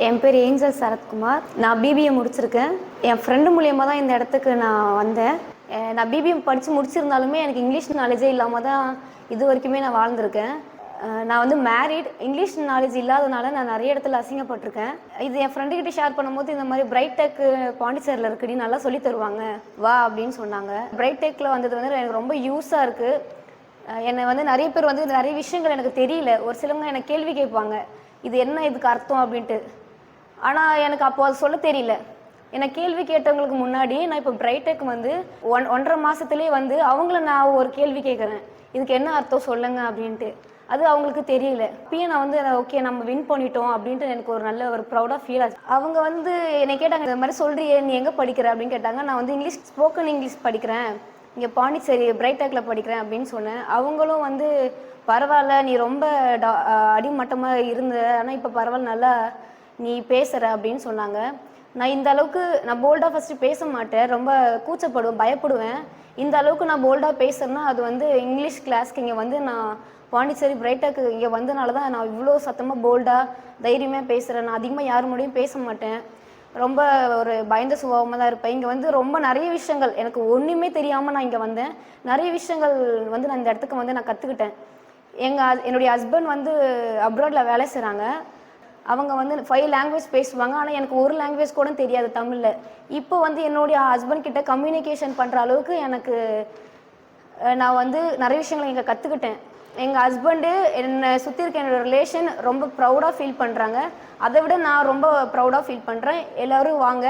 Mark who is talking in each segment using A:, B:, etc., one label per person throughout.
A: என் பேர் ஏஞ்சல் சரத்குமார். நான் பிபிஏ முடிச்சிருக்கேன். என் ஃப்ரெண்டு மூலியமாக தான் இந்த இடத்துக்கு நான் வந்தேன். நான் பிபிஏ படித்து முடிச்சிருந்தாலுமே எனக்கு இங்கிலீஷ் நாலேஜே இல்லாமல் தான் இது வரைக்குமே நான் வாழ்ந்திருக்கேன். நான் வந்து மேரிட். இங்கிலீஷ் நாலேஜ் இல்லாதனால நான் நிறைய இடத்துல அசிங்கப்பட்டிருக்கேன். இது என் ஃப்ரெண்டுக்கிட்ட ஷேர் பண்ணும்போது இந்த மாதிரி பிரைட் டெக் பாண்டிச்சேரியில் இருக்குடி, நல்லா சொல்லி தருவாங்க வா அப்படின்னு சொன்னாங்க. பிரைட் டெக்கில் வந்தது வந்து எனக்கு ரொம்ப யூஸாக இருக்குது. என்னை வந்து நிறைய பேர் வந்து நிறைய விஷயங்கள் எனக்கு தெரியல. ஒரு சிலவங்க எனக்கு கேள்வி கேட்பாங்க, இது என்ன, இதுக்கு அர்த்தம் அப்படின்ட்டு. ஆனால் எனக்கு அப்போ அது சொல்ல தெரியல. என்னை கேள்வி கேட்டவங்களுக்கு முன்னாடி நான் இப்போ பிரைட்டெக் வந்து 1.5 மாதத்துலேயே வந்து அவங்கள நான் ஒரு கேள்வி கேட்குறேன், இதுக்கு என்ன அர்த்தம் சொல்லுங்க அப்படின்ட்டு. அது அவங்களுக்கு தெரியல. இப்பயும் நான் வந்து ஓகே நம்ம வின் பண்ணிட்டோம் அப்படின்ட்டு எனக்கு ஒரு நல்ல ஒரு ப்ரௌடாக ஃபீல் ஆச்சு. அவங்க வந்து என்னை கேட்டாங்க, இந்த மாதிரி சொல்கிறியே, நீ எங்கே படிக்கிற அப்படின்னு கேட்டாங்க. நான் வந்து இங்கிலீஷ் ஸ்போக்கன் இங்கிலீஷ் படிக்கிறேன், இங்கே பாண்டிச்சேரி பிரைட்டெக்கில் படிக்கிறேன் அப்படின்னு சொன்னேன். அவங்களும் வந்து பரவாயில்ல, நீ ரொம்ப அடிமட்டமாக இருந்த, ஆனால் இப்போ பரவாயில்ல, நல்லா நீ பேசுகிற அப்படின்னு சொன்னாங்க. நான் இந்த அளவுக்கு நான் போல்டாக ஃபஸ்ட்டு பேச மாட்டேன், ரொம்ப கூச்சப்படுவேன், பயப்படுவேன். இந்த அளவுக்கு நான் போல்டாக பேசுகிறேன்னா அது வந்து இங்கிலீஷ் கிளாஸ்க்கு இங்கே வந்து நான் பாண்டிச்சேரி பிரைட்டெக்கு இங்கே வந்தனால தான் நான் இவ்வளோ சத்தமாக போல்டாக தைரியமாக பேசுகிறேன். நான் அதிகமாக யார் முடியும் பேச மாட்டேன், ரொம்ப ஒரு பயந்த சுபாவமாக தான் இருப்பேன். இங்கே வந்து ரொம்ப நிறைய விஷயங்கள் எனக்கு ஒன்றுமே தெரியாமல் நான் இங்கே வந்தேன். நிறைய விஷயங்கள் வந்து நான் இந்த இடத்துக்கு வந்து நான் கற்றுக்கிட்டேன். என்னுடைய ஹஸ்பண்ட் வந்து அப்ராடில் வேலை செய்கிறாங்க. அவங்க வந்து 5 லாங்குவேஜ் பேசுவாங்க. ஆனால் எனக்கு ஒரு லாங்குவேஜ் கூட தெரியாது தமிழில். இப்போ வந்து என்னுடைய ஹஸ்பண்ட் கிட்ட கம்யூனிகேஷன் பண்ணுற அளவுக்கு எனக்கு நான் வந்து நிறைய விஷயங்கள் இங்கே கற்றுக்கிட்டேன். எங்கள் ஹஸ்பண்டு என்னை சுற்றி இருக்க என்னோடய ரிலேஷன் ரொம்ப ப்ரௌடாக ஃபீல் பண்ணுறாங்க. அதை விட நான் ரொம்ப ப்ரௌடாக ஃபீல் பண்ணுறேன். எல்லோரும் வாங்க,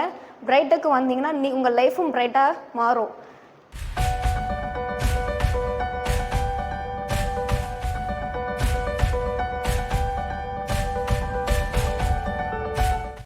A: பிரைட்டெக்கு வந்தீங்கன்னா உங்கள் லைஃப்பும் பிரைட்டாக மாறும்.